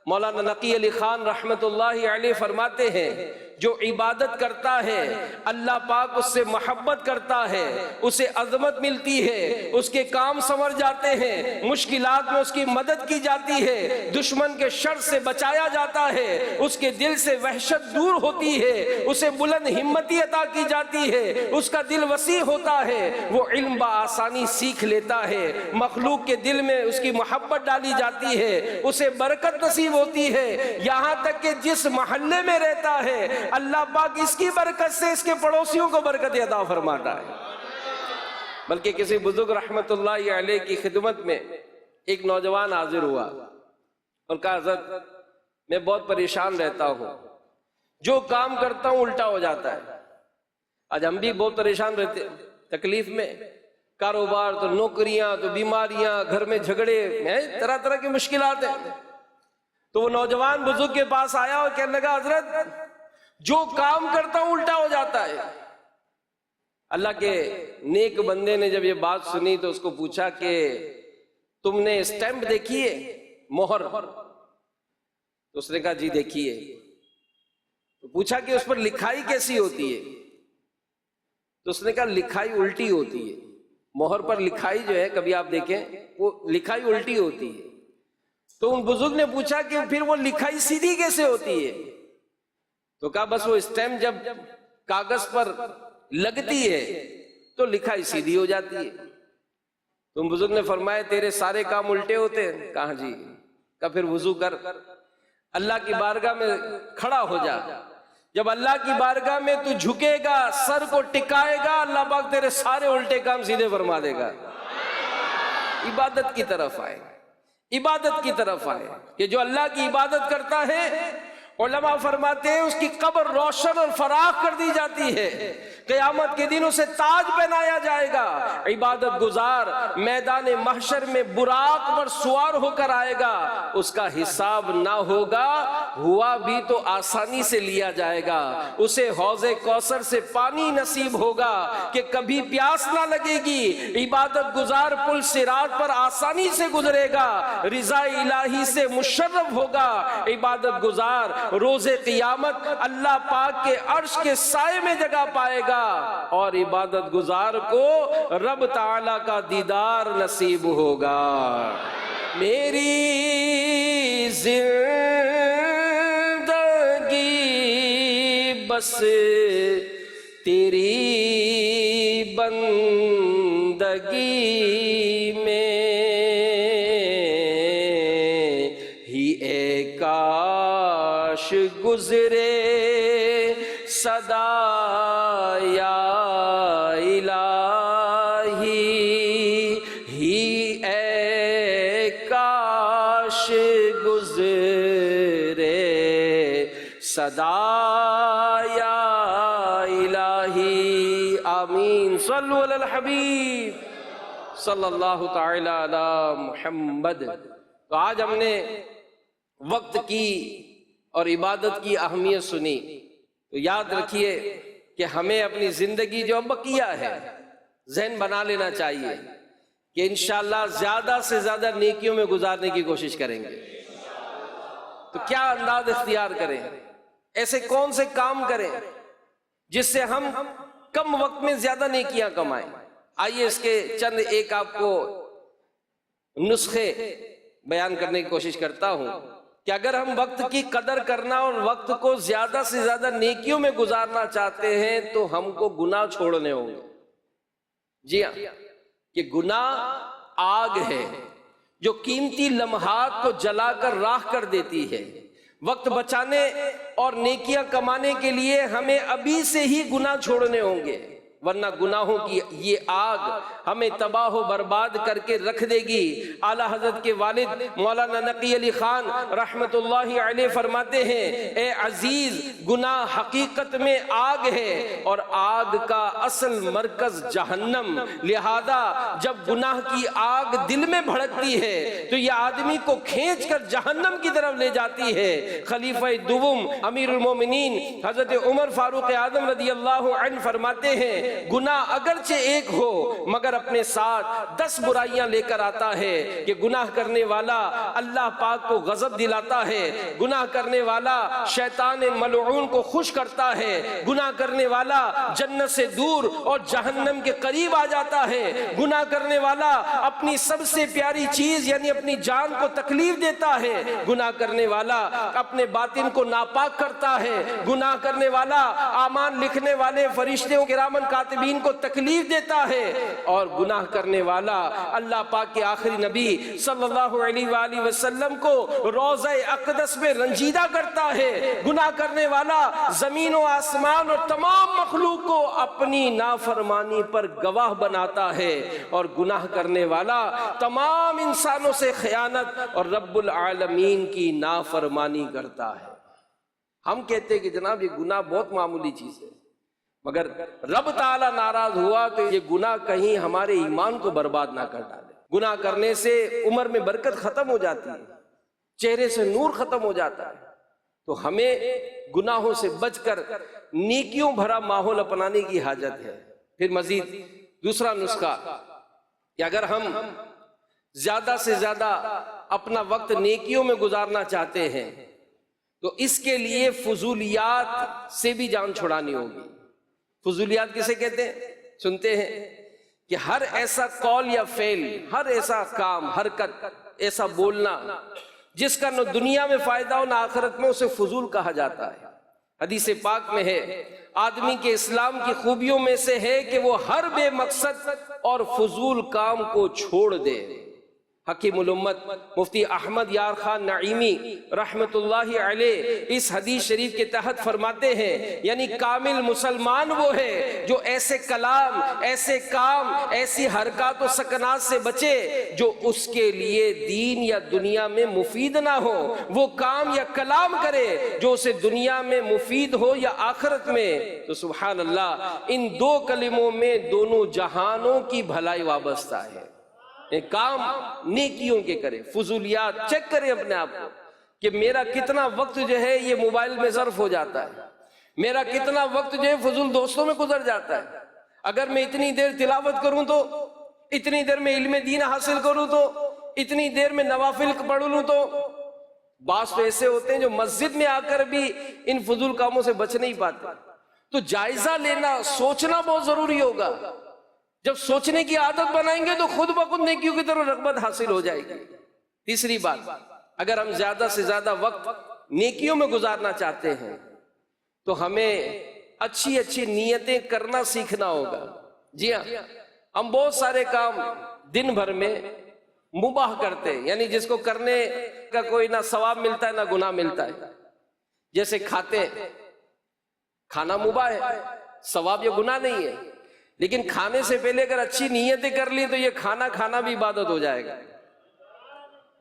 مولانا نقی علی خان رحمت اللہ علیہ فرماتے ہیں جو عبادت کرتا ہے اللہ پاک اس سے محبت کرتا ہے، اسے عظمت ملتی ہے، اس کے کام سنور جاتے ہیں، مشکلات میں اس کی مدد کی جاتی ہے، دشمن کے شر سے بچایا جاتا ہے، اس کے دل سے وحشت دور ہوتی ہے، اسے بلند ہمتی عطا کی جاتی ہے، اس کا دل وسیع ہوتا ہے، وہ علم بآسانی سیکھ لیتا ہے، مخلوق کے دل میں اس کی محبت ڈالی جاتی ہے، اسے برکت نصیب ہوتی ہے، یہاں تک کہ جس محلے میں رہتا ہے اللہ پاک اس کی برکت سے اس کے پڑوسیوں کو برکت عطا فرماتا ہے۔ بلکہ کسی بزرگ رحمت اللہ علیہ کی خدمت میں ایک نوجوان حاضر ہوا اور کہا حضرت میں بہت پریشان رہتا ہوں، جو کام کرتا ہوں الٹا ہو جاتا ہے۔ آج ہم بھی بہت پریشان رہتے ہیں، تکلیف میں، کاروبار تو نوکریاں تو بیماریاں، گھر میں جھگڑے ہیں، طرح طرح کی مشکلات ہیں۔ تو وہ نوجوان بزرگ کے پاس آیا اور کہنے لگا حضرت جو کام کرتا ہوں الٹا ہو جاتا ہے۔ اللہ کے نیک بندے نے جب یہ بات سنی تو اس کو پوچھا کہ تم نے اسٹیمپ دیکھی ہے، مہر؟ تو اس نے کہا جی دیکھی ہے۔ تو پوچھا کہ اس پر لکھائی کیسی ہوتی ہے؟ تو اس نے کہا لکھائی الٹی ہوتی ہے، مہر پر لکھائی جو ہے کبھی آپ دیکھیں وہ لکھائی الٹی ہوتی ہے۔ تو ان بزرگ نے پوچھا کہ پھر وہ لکھائی سیدھی کیسے ہوتی ہے؟ تو کہا بس وہ اسٹیمپ جب کاغذ پر لگتی ہے تو لکھائی سیدھی ہو جاتی ہے۔ تو بزرگ نے فرمایا تیرے سارے کام الٹے ہوتے ہیں؟ کہا جی۔ کہا پھر وضو کر، اللہ کی بارگاہ میں کھڑا ہو جا، جب اللہ کی بارگاہ میں تو جھکے گا، سر کو ٹکائے گا، اللہ پاک تیرے سارے الٹے کام سیدھے فرما دے گا۔ عبادت کی طرف آئے، عبادت کی طرف آئے کہ جو اللہ کی عبادت کرتا ہے علماء فرماتے ہیں اس کی قبر روشن اور فراخ کر دی جاتی ہے، قیامت کے دن اسے تاج پہنایا جائے گا۔ عبادت گزار میدان محشر میں براق پر سوار ہو کر آئے گا، اس کا حساب نہ ہوگا، ہوا بھی تو آسانی سے لیا جائے گا، اسے حوض کوثر سے پانی نصیب ہوگا کہ کبھی پیاس نہ لگے گی۔ عبادت گزار پل صراط پر آسانی سے گزرے گا، رضا الہی سے مشرف ہوگا۔ عبادت گزار روز قیامت اللہ پاک کے عرش کے سائے میں جگہ پائے گا، اور عبادت گزار کو رب تعالی کا دیدار نصیب ہوگا۔ میری زندگی بس تیری بندگی میں ہی اے کاش گزرے صدا یا الہی، ہی اے کاش گزرے صدا یا الہی۔ آمین۔ صلو علی الحبیب صلی اللہ تعالی علی محمد۔ تو آج ہم نے وقت کی اور عبادت کی اہمیت سنی، تو یاد رکھیے کہ ہمیں اپنی زندگی جو بقیہ ہے ذہن بنا لینا چاہیے کہ انشاءاللہ زیادہ سے زیادہ نیکیوں میں گزارنے کی کوشش کریں گے۔ تو کیا انداز اختیار کریں، ایسے کون سے کام کریں جس سے ہم کم وقت میں زیادہ نیکیاں کمائیں۔ آئیے اس کے چند ایک آپ کو نسخے بیان کرنے کی کوشش کرتا ہوں کہ اگر ہم وقت کی قدر کرنا اور وقت کو زیادہ سے زیادہ نیکیوں میں گزارنا چاہتے ہیں تو ہم کو گناہ چھوڑنے ہوں گے۔ جی ہاں، کہ گناہ آگ ہے جو قیمتی لمحات کو جلا کر راکھ کر دیتی ہے۔ وقت بچانے اور نیکیاں کمانے کے لیے ہمیں ابھی سے ہی گناہ چھوڑنے ہوں گے، ورنہ گناہوں کی یہ آگ ہمیں تباہ و برباد کر کے رکھ دے گی۔ اعلیٰ حضرت کے والد مولانا نقی علی خان رحمت اللہ علیہ فرماتے ہیں، اے عزیز، گناہ حقیقت میں آگ ہے اور آگ کا اصل مرکز جہنم، لہذا جب گناہ کی آگ دل میں بھڑکتی ہے تو یہ آدمی کو کھینچ کر جہنم کی طرف لے جاتی ہے۔ خلیفہ دوم امیر المومنین حضرت عمر فاروق اعظم رضی اللہ عنہ فرماتے ہیں، گناہ اگرچہ ایک ہو مگر اپنے ساتھ 10 برائیاں لے کر آتا ہے، کہ گناہ کرنے والا اللہ پاک کو غضب دلاتا ہے، گناہ کرنے والا شیطان ملعون کو خوش کرتا ہے، گناہ کرنے والا جنت سے دور اور جہنم کے قریب آ جاتا ہے، گناہ کرنے والا اپنی سب سے پیاری چیز یعنی اپنی جان کو تکلیف دیتا ہے، گناہ کرنے والا اپنے باطن کو ناپاک کرتا ہے، گناہ کرنے والا اعمال لکھنے والے فرشتوں کرامن کاتبین کو تکلیف دیتا ہے، اور گناہ کرنے والا اللہ پاک کے آخری نبی صلی اللہ علیہ وآلہ وسلم کو روضہ اقدس میں رنجیدہ کرتا ہے، گناہ کرنے والا زمین و آسمان اور تمام مخلوق کو اپنی نافرمانی پر گواہ بناتا ہے، اور گناہ کرنے والا تمام انسانوں سے خیانت اور رب العالمین کی نافرمانی کرتا ہے۔ ہم کہتے ہیں کہ جناب یہ گناہ بہت معمولی چیز ہے، مگر رب تعالیٰ ناراض ہوا تو یہ گناہ کہیں ہمارے ایمان کو برباد نہ کر ڈالے۔ گناہ کرنے سے عمر میں برکت ختم ہو جاتی ہے، چہرے سے نور ختم ہو جاتا ہے، تو ہمیں گناہوں سے بچ کر نیکیوں بھرا ماحول اپنانے کی حاجت ہے۔ پھر مزید دوسرا نسخہ کہ اگر ہم زیادہ سے زیادہ اپنا وقت نیکیوں میں گزارنا چاہتے ہیں تو اس کے لیے فضولیات سے بھی جان چھڑانی ہوگی۔ فضولیات کسے کہتے ہیں؟ سنتے ہیں کہ ہر ایسا قول یا فعل، ہر ایسا کام، حرکت، ایسا بولنا جس کا نہ دنیا میں فائدہ ہو نہ آخرت میں، اسے فضول کہا جاتا ہے۔ حدیث پاک میں ہے، آدمی کے اسلام کی خوبیوں میں سے ہے کہ وہ ہر بے مقصد اور فضول کام کو چھوڑ دے۔ حکیم الامت مفتی احمد یار خان نعیمی رحمت اللہ علیہ اس حدیث شریف کے تحت فرماتے ہیں یعنی کامل مسلمان وہ ہے جو ایسے کلام، ایسے کام، ایسی حرکات و سکنات سے بچے جو اس کے لیے دین یا دنیا میں مفید نہ ہو، وہ کام یا کلام کرے جو اسے دنیا میں مفید ہو یا آخرت میں۔ تو سبحان اللہ، ان دو کلموں میں دونوں جہانوں کی بھلائی وابستہ ہے۔ کام نیکیوں کے کرے، فضولیات چیک کریں اپنے آپ کو کہ میرا کتنا وقت جو ہے یہ موبائل میں ظرف ہو جاتا ہے، میرا کتنا وقت جو ہے فضول دوستوں میں گزر جاتا ہے۔ اگر میں اتنی دیر تلاوت کروں تو، اتنی دیر میں علم دین حاصل کروں تو، اتنی دیر میں نوافل پڑھ لوں تو، بعض تو ایسے ہوتے ہیں جو مسجد میں آ کر بھی ان فضول کاموں سے بچ نہیں پاتے۔ تو جائزہ لینا، سوچنا بہت ضروری ہوگا۔ جب سوچنے کی عادت بنائیں گے تو خود بخود نیکیوں کی طرف رغبت حاصل ہو جائے گی۔ تیسری بات، اگر ہم زیادہ سے زیادہ وقت نیکیوں میں گزارنا چاہتے ہیں تو ہمیں اچھی اچھی نیتیں کرنا سیکھنا ہوگا۔ جی ہاں، ہم بہت سارے کام دن بھر میں مباح کرتے ہیں، یعنی جس کو کرنے کا کوئی نہ ثواب ملتا ہے نہ گناہ ملتا ہے۔ جیسے کھاتے ہیں، کھانا مباح ہے، ثواب یا گناہ نہیں ہے، لیکن کھانے سے پہلے اگر اچھی نیتیں کر لی تو یہ کھانا کھانا بھی عبادت ہو جائے گا۔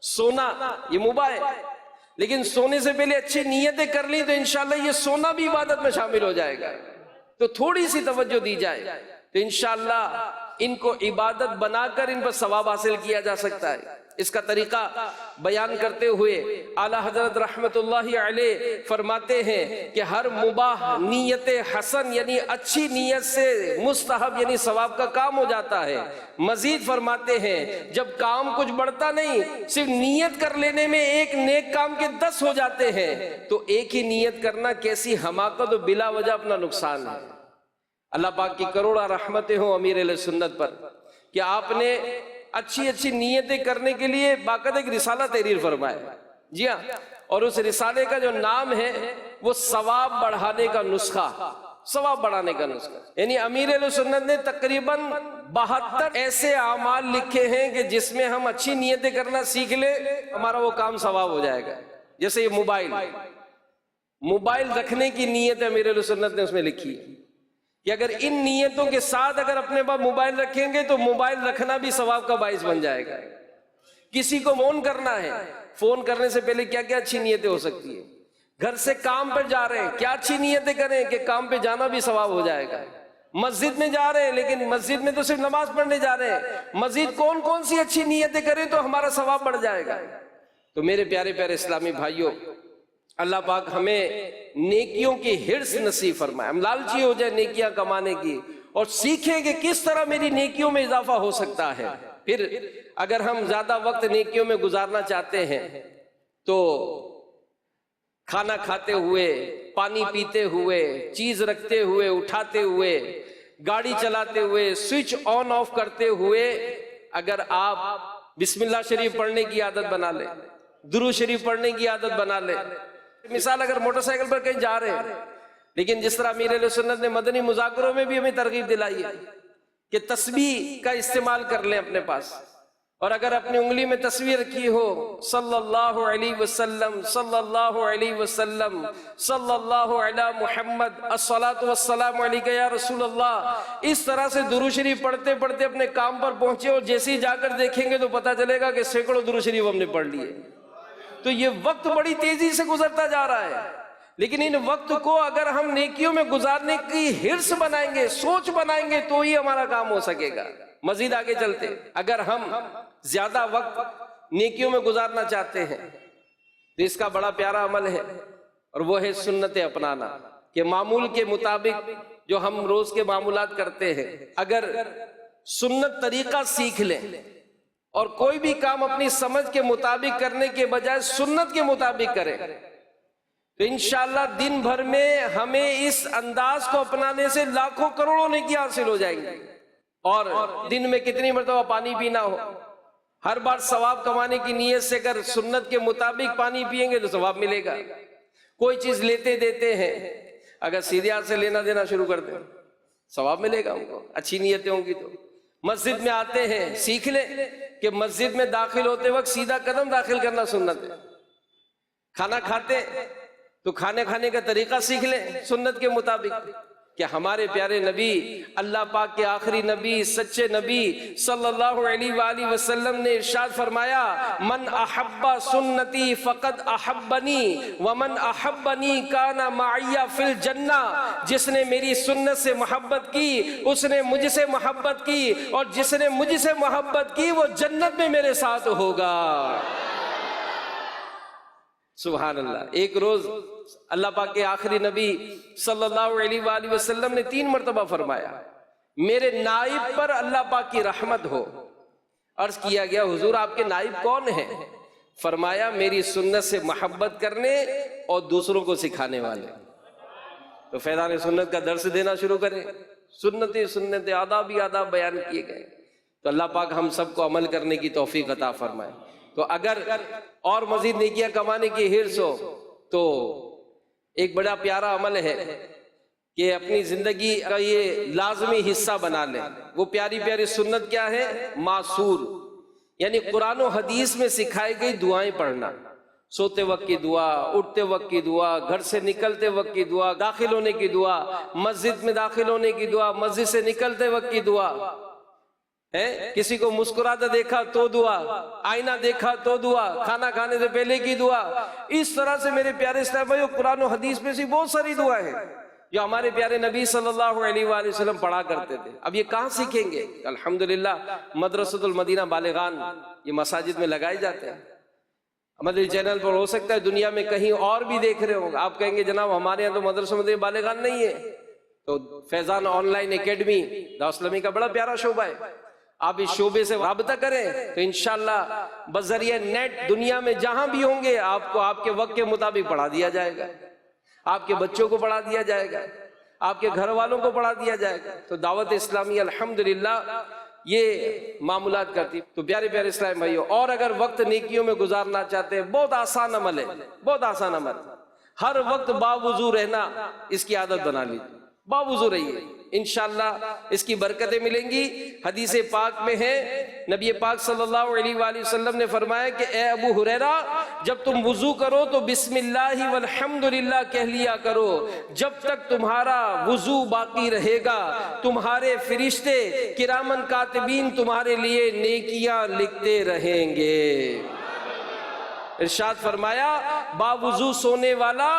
سونا یہ مباح ہے، لیکن سونے سے پہلے اچھی نیتیں کر لی تو انشاءاللہ یہ سونا بھی عبادت میں شامل ہو جائے گا۔ تو تھوڑی سی توجہ دی جائے تو انشاءاللہ ان کو عبادت بنا کر ان پر ثواب حاصل کیا جا سکتا ہے۔ اس کا طریقہ بیان کرتے ہوئے اعلیٰ حضرت رحمت اللہ علیہ فرماتے ہیں کہ ہر مباح نیت حسن یعنی اچھی نیت سے مستحب یعنی ثواب کا کام ہو جاتا ہے۔ مزید فرماتے ہیں جب کام کچھ بڑھتا نہیں، صرف نیت کر لینے میں ایک نیک کام کے 10 ہو جاتے ہیں، تو ایک ہی نیت کرنا کیسی حماقت و بلا وجہ اپنا نقصان ہے۔ اللہ پاک کی کروڑا رحمتیں ہوں امیر اہل سنت پر کہ آپ نے اچھی اچھی نیتیں کرنے کے لیے باقاعدہ ایک رسالہ تحریر فرمایا۔ جی ہاں، اور اس رسالے کا جو نام ہے وہ ثواب بڑھانے کا نسخہ، ثواب بڑھانے کا نسخہ، یعنی امیر اہل سنت نے تقریباً 72 ایسے اعمال لکھے ہیں کہ جس میں ہم اچھی نیتیں کرنا سیکھ لیں ہمارا وہ کام ثواب ہو جائے گا۔ جیسے یہ موبائل رکھنے کی نیت امیر اہل سنت نے اس میں لکھی ہے کہ اگر ان نیتوں کے ساتھ اگر اپنے پاس موبائل رکھیں گے تو موبائل رکھنا بھی ثواب کا باعث بن جائے گا۔ کسی کو فون کرنا ہے، فون کرنے سے پہلے کیا کیا اچھی نیتیں ہو سکتی ہیں۔ گھر سے کام پر جا رہے ہیں، کیا اچھی نیتیں کریں کہ کام پہ جانا بھی ثواب ہو جائے گا۔ مسجد میں جا رہے ہیں لیکن مسجد میں تو صرف نماز پڑھنے جا رہے ہیں، مزید کون کون سی اچھی نیتیں کریں تو ہمارا ثواب بڑھ جائے گا۔ تو میرے پیارے پیارے اسلامی بھائیوں، اللہ پاک ہمیں نیکیوں کی حرص نصیب فرمائے، ہم لالچی ہو جائے نیکیاں کمانے کی اور سیکھیں کہ کس طرح میری نیکیوں میں اضافہ ہو سکتا ہے۔ پھر اگر ہم زیادہ وقت نیکیوں میں گزارنا چاہتے ہیں تو کھانا کھاتے ہوئے، پانی پیتے ہوئے، چیز رکھتے ہوئے، اٹھاتے ہوئے، گاڑی چلاتے ہوئے، سوئچ آن آف کرتے ہوئے اگر آپ بسم اللہ شریف پڑھنے کی عادت بنا لیں، درود شریف پڑھنے کی عادت بنا لیں۔ مثال اگر موٹر سائیکل پر کہیں جا رہے ہیں، لیکن جس طرح امیر اہل سنت نے مدنی مذاکروں میں بھی ہمیں ترغیب دلائی ہے کہ تسبیح کا استعمال کر لیں اپنے پاس، اور اگر اپنی انگلی میں تصویر رکھی ہو صلی اللہ علیہ وسلم صلی اللہ علیہ وسلم صلی اللہ علی محمد الصلاۃ والسلام علیک یا رسول اللہ، اس طرح سے درود شریف پڑھتے پڑھتے اپنے کام پر پہنچے اور جیسے ہی جا کر دیکھیں گے تو پتہ چلے گا کہ سینکڑوں درود شریف ہم نے پڑھ لیے۔ تو یہ وقت بڑی تیزی سے گزرتا جا رہا ہے، لیکن ان وقت کو اگر ہم نیکیوں میں گزارنے کی حرص بنائیں گے، سوچ بنائیں گے تو ہی ہمارا کام ہو سکے گا۔ مزید آگے چلتے، اگر ہم زیادہ وقت نیکیوں میں گزارنا چاہتے ہیں تو اس کا بڑا پیارا عمل ہے، اور وہ ہے سنت اپنانا، کہ معمول کے مطابق جو ہم روز کے معمولات کرتے ہیں اگر سنت طریقہ سیکھ لیں اور کوئی بھی کام اپنی سمجھ کے مطابق کرنے کے بجائے سنت کے مطابق کریں تو انشاءاللہ دن بھر میں ہمیں اس انداز کو اپنانے سے لاکھوں کروڑوں نیکی حاصل ہو جائیں گی۔ اور دن میں کتنی مرتبہ پانی پینا ہو، ہر بار ثواب کمانے کی نیت سے اگر سنت کے مطابق پانی پیئیں گے تو ثواب ملے گا۔ کوئی چیز لیتے دیتے ہیں، اگر سیدھے ہاتھ سے لینا دینا شروع کر دیں ثواب ملے گا ہم کو، اچھی نیتیں ہوں گی تو۔ مسجد میں آتے ہیں، سیکھ لیں کہ مسجد میں داخل ہوتے وقت سیدھا قدم داخل کرنا سنت ہے. کھانا کھاتے تو کھانے کا طریقہ سیکھ لیں سنت کے مطابق. کہ ہمارے پیارے نبی، اللہ پاک کے آخری نبی، سچے نبی صلی اللہ علیہ وآلہ وسلم نے ارشاد فرمایا، من احب سنتی فقد احبنی ومن احبنی کان معی فی الجنہ. جس نے میری سنت سے محبت کی اس نے مجھ سے محبت کی، اور جس نے مجھ سے محبت کی وہ جنت میں میرے ساتھ ہوگا. سبحان اللہ. ایک روز اللہ پاک کے آخری نبی صلی اللہ علیہ وآلہ وسلم نے 3 مرتبہ فرمایا، میرے نائب پر اللہ پاک کی رحمت ہو. عرض کیا گیا حضور آپ کے نائب کون ہیں؟ فرمایا میری سنت سے محبت کرنے اور دوسروں کو سکھانے والے. تو فیضان سنت کا درس دینا شروع کریں. سنت آداب ہی آداب بیان کیے گئے. تو اللہ پاک ہم سب کو عمل کرنے کی توفیق عطا فرمائے. تو اگر اور مزید نیکیاں کمانے کی حرص ہو تو ایک بڑا پیارا عمل ہے کہ اپنی زندگی کا یہ لازمی حصہ بنا لیں. وہ پیاری پیاری سنت کیا ہے؟ معصور، یعنی قرآن و حدیث میں سکھائی گئی دعائیں پڑھنا. سوتے وقت کی دعا، اٹھتے وقت کی دعا، گھر سے نکلتے وقت کی دعا، داخل ہونے کی دعا، مسجد میں داخل ہونے کی دعا، مسجد سے نکلتے وقت کی دعا ہے. کسی کو مسکراتا دیکھا تو دعا، آئینہ دیکھا تو دعا، کھانا کھانے سے پہلے کی دعا. اس طرح سے میرے پیارے اسلام بھائیو قرآن و حدیث میں سے بہت ساری دعائیں ہیں جو ہمارے پیارے نبی صلی اللہ علیہ وآلہ وسلم پڑھا کرتے تھے. اب یہ کہاں سیکھیں گے؟ الحمدللہ مدرسۃ المدینہ بالغان یہ مساجد میں لگائے جاتے ہیں. مدری چینل پر ہو سکتا ہے دنیا میں کہیں اور بھی دیکھ رہے ہوں. آپ کہیں گے جناب ہمارے یہاں تو مدرسہ مدینہ بالغان نہیں ہے. تو فیضان آن لائن اکیڈمی دعوت اسلامی کا بڑا پیارا شعبہ ہے. آپ اس شعبے سے رابطہ کریں تو انشاءاللہ بذریعہ نیٹ دنیا میں جہاں بھی ہوں گے آپ کو آپ کے وقت کے مطابق پڑھا دیا جائے گا. آپ کے بچوں کو پڑھا دیا جائے گا، آپ کے گھر والوں کو پڑھا دیا جائے گا. تو دعوت اسلامی الحمدللہ یہ معاملات کرتی. تو پیارے پیارے اسلام بھائیو، اور اگر وقت نیکیوں میں گزارنا چاہتے ہیں بہت آسان عمل ہے، بہت آسان عمل. ہر وقت باوضو رہنا اس کی عادت بنا لیجیے. باوضو رہیے، انشاءاللہ اس کی برکتیں ملیں گی. حدیث پاک میں ہے نبی پاک صلی اللہ علیہ وآلہ وسلم نے فرمایا کہ اے ابو ہریرہ جب تم وضو کرو تو بسم اللہ والحمدللہ کہہ لیا کرو. جب تک تمہارا وضو باقی رہے گا تمہارے فرشتے کرامن کاتبین تمہارے لیے نیکیاں لکھتے رہیں گے. ارشاد فرمایا باوضو سونے والا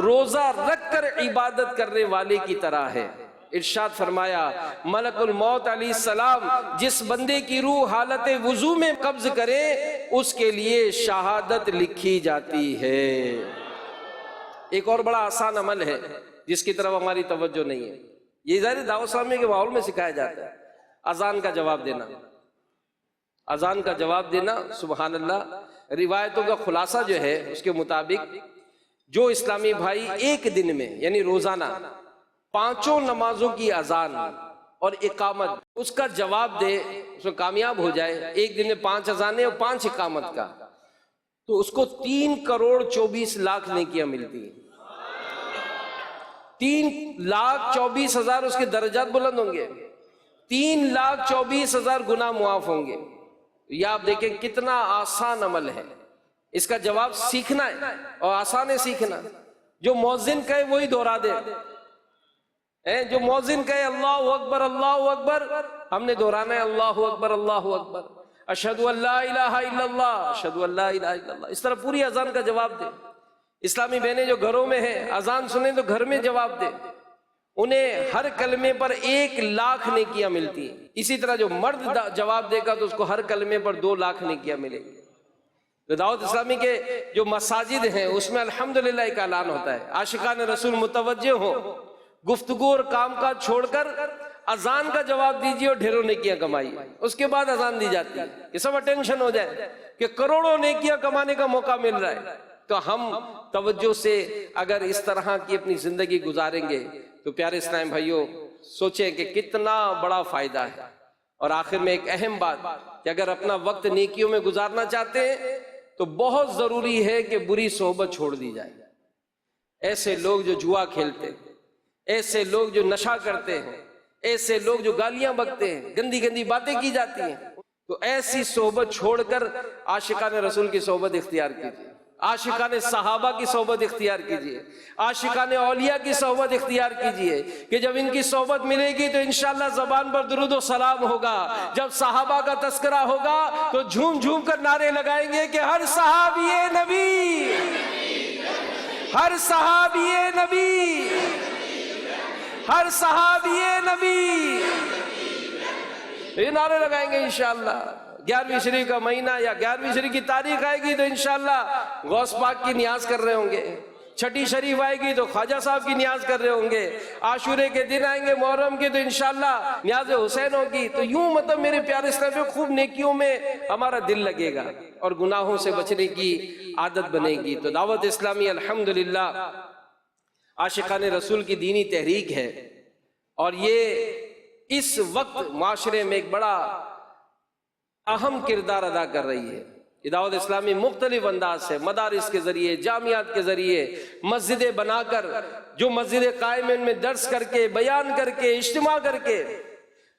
روزہ رکھ کر عبادت کرنے والے کی طرح ہے. ارشاد فرمایا ملک الموت علیہ السلام جس بندے کی روح حالت وضو میں قبض کرے اس کے لیے شہادت لکھی جاتی ہے. ایک اور بڑا آسان عمل ہے جس کی طرف ہماری توجہ نہیں ہے. یہ ظاہر دعوت اسلامی کے ماحول میں سکھایا جاتا ہے. اذان کا جواب دینا، اذان کا جواب دینا. سبحان اللہ. روایتوں کا خلاصہ جو ہے اس کے مطابق جو اسلامی بھائی ایک دن میں یعنی روزانہ 5 نمازوں کی اذان اور اقامت اس کا جواب دے، اس میں کامیاب ہو جائے، ایک دن میں 5 اذانیں اور 5 اقامت کا، تو اس کو 3,24,00,000 نیکیاں ملتی ہیں. 3,24,000 اس کے درجات بلند ہوں گے، 3,24,000 گناہ معاف ہوں گے. یہ آپ دیکھیں کتنا آسان عمل ہے. اس کا جواب سیکھنا ہے اور آسان ہے سیکھنا. جو مؤذن کہے وہی دہرا دے. جو مؤذن کہے اللہ اکبر اللہ اکبر ہم نے دہرانا ہے اللہ اکبر اللہ اکبر، اشہد ان لا الہ الا اللہ اشہد ان لا الہ الا اللہ. اس طرح پوری اذان کا جواب دے. اسلامی بہنیں جو گھروں میں ہیں اذان سنیں تو گھر میں جواب دے. انہیں ہر کلمے پر 1,00,000 نیکیاں ملتی ہیں. اسی طرح جو مرد جواب دے گا تو اس کو ہر کلمے پر 2,00,000 نیکیاں ملیں گی. تو دعوت اسلامی کے جو مساجد ہیں اس میں الحمدللہ ایک اعلان ہوتا ہے، عاشقان رسول متوجہ ہو، گفتگو اور کام کاج چھوڑ کر اذان کا جواب دیجیے اور ڈھیروں نیکیاں کمائیے. اس کے بعد اذان دی جاتی ہے کہ سب اٹینشن ہو جائے کہ کروڑوں نیکیاں کمانے کا موقع مل رہا ہے. تو ہم توجہ سے اگر اس طرح کی اپنی زندگی گزاریں گے تو پیارے اسلام بھائیوں سوچیں کہ کتنا بڑا فائدہ ہے. اور آخر میں ایک اہم بات کہ اگر اپنا وقت نیکیوں میں گزارنا چاہتے ہیں تو بہت ضروری ہے کہ بری صحبت چھوڑ دی جائے. ایسے لوگ جو جوا کھیلتے ہیں، ایسے لوگ جو نشہ کرتے ہیں، ایسے لوگ جو گالیاں بکتے ہیں، گندی گندی باتیں کی جاتی ہیں، تو ایسی صحبت چھوڑ کر عاشقان رسول کی صحبت اختیار کیجیے، عاشقان صحابہ کی صحبت اختیار کیجیے، عاشقان اولیاء کی صحبت اختیار کیجیے کہ جب ان کی صحبت ملے گی تو انشاءاللہ زبان پر درود و سلام ہوگا، جب صحابہ کا تذکرہ ہوگا تو جھوم جھوم کر نعرے لگائیں گے کہ ہر صحابی نبی، ہر صحابی نبی، ہر صحابی نبی، یہ نعرے لگائیں گے انشاءاللہ۔ 11ویں شریف کا مہینہ یا 11ویں شریف کی تاریخ آئے گی تو انشاءاللہ غوث پاک کی نیاز کر رہے ہوں گے، چھٹی شریف آئے گی تو خواجہ صاحب کی نیاز کر رہے ہوں گے، عاشورے کے دن آئیں گے محرم کے تو انشاءاللہ نیاز حسین ہوگی۔ تو یوں مطلب میرے پیارے اسلامیوں خوب نیکیوں میں ہمارا دل لگے گا اور گناہوں سے بچنے کی عادت بنے گی۔ تو دعوت اسلامی الحمدللہ عاشقان رسول کی دینی تحریک ہے، اور یہ اس وقت معاشرے میں ایک بڑا اہم کردار ادا کر رہی ہے۔ یہ دعوت اسلامی مختلف انداز سے مدارس کے ذریعے، جامعات کے ذریعے، مسجدیں بنا کر، جو مسجدیں قائم ہیں ان میں درس کر کے، بیان کر کے، اجتماع کر کے،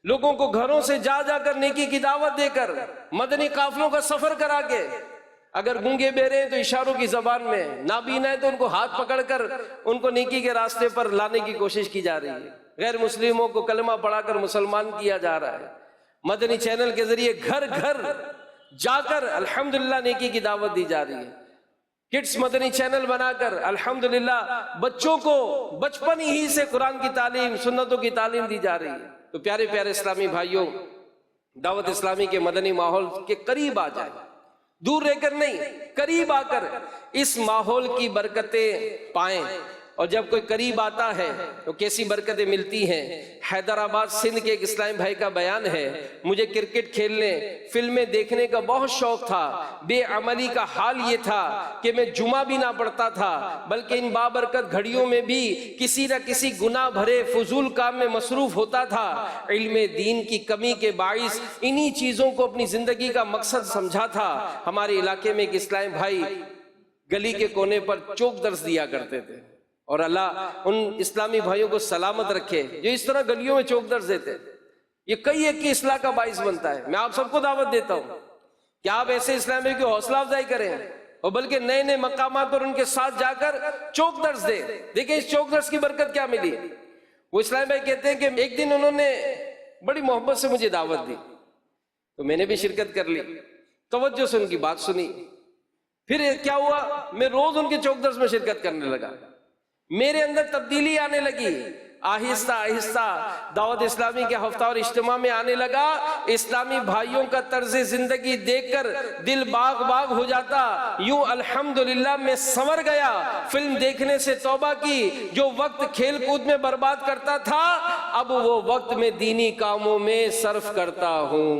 لوگوں کو گھروں سے جا جا کر نیکی کی دعوت دے کر، مدنی قافلوں کا سفر کرا کے، اگر گونگے بہرے ہیں تو اشاروں کی زبان میں، نابینا ہے تو ان کو ہاتھ پکڑ کر ان کو نیکی کے راستے پر لانے کی کوشش کی جا رہی ہے، غیر مسلموں کو کلمہ پڑھا کر مسلمان کیا جا رہا ہے، مدنی چینل کے ذریعے گھر گھر جا کر الحمدللہ نیکی کی دعوت دی جا رہی ہے، کڈس مدنی چینل بنا کر الحمدللہ بچوں کو بچپن ہی سے قرآن کی تعلیم، سنتوں کی تعلیم دی جا رہی ہے۔ تو پیارے پیارے اسلامی بھائیوں، دعوت اسلامی کے مدنی ماحول کے قریب آ جائیں، دور رہ کر نہیں، قریب آ کر اس ماحول کی برکتیں پائیں، اور جب کوئی قریب آتا ہے تو کیسی برکتیں ملتی ہیں۔ حیدرآباد سندھ کے ایک اسلامی بھائی کا بیان ہے، مجھے کرکٹ کھیلنے، فلمیں دیکھنے کا بہت شوق تھا، بے عملی کا حال یہ تھا کہ میں جمعہ بھی نہ پڑھتا تھا، بلکہ ان بابرکت گھڑیوں میں بھی کسی نہ کسی گناہ بھرے فضول کام میں مصروف ہوتا تھا۔ علم دین کی کمی کے باعث انہی چیزوں کو اپنی زندگی کا مقصد سمجھا تھا۔ ہمارے علاقے میں ایک اسلامی بھائی گلی کے کونے پر چوک درس دیا کرتے تھے، اور اللہ ان اسلامی بھائیوں کو سلامت رکھے جو اس طرح گلیوں میں چوک درس دیتے۔ یہ کئی ایک کی اصلاح کا باعث بنتا ہے۔ میں آپ سب کو دعوت دیتا ہوں کہ آپ ایسے اسلامی کی حوصلہ افزائی کریں، اور بلکہ نئے نئے مقامات پر ان کے ساتھ جا کر چوک درس دیں۔ دیکھیں اس چوک درس کی برکت کیا ملی۔ وہ اسلامی بھائی کہتے ہیں کہ ایک دن انہوں نے بڑی محبت سے مجھے دعوت دی، تو میں نے بھی شرکت کر لی، توجہ سے ان کی بات سنی۔ پھر کیا ہوا، میں روز ان کے چوک درس میں شرکت کرنے لگا، میرے اندر تبدیلی آنے لگی، آہستہ آہستہ دعوت اسلامی کے ہفتہ اور اجتماع میں آنے لگا۔ اسلامی بھائیوں کا طرز زندگی دیکھ کر دل باغ باغ ہو جاتا، یوں الحمدللہ میں سنور گیا۔ فلم دیکھنے سے توبہ کی، جو وقت کھیل کود میں برباد کرتا تھا اب وہ وقت میں دینی کاموں میں صرف کرتا ہوں۔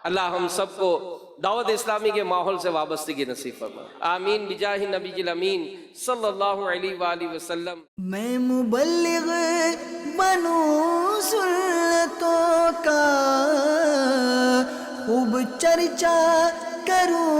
اللہ ہم سب کو دعوت اسلامی کے ماحول سے وابستگی نصیب فرمائے، آمین بجاہ نبی الامین صلی اللہ علیہ وآلہ وسلم۔ میں مبلغ بنوں سنتوں کا، خوب چرچا کروں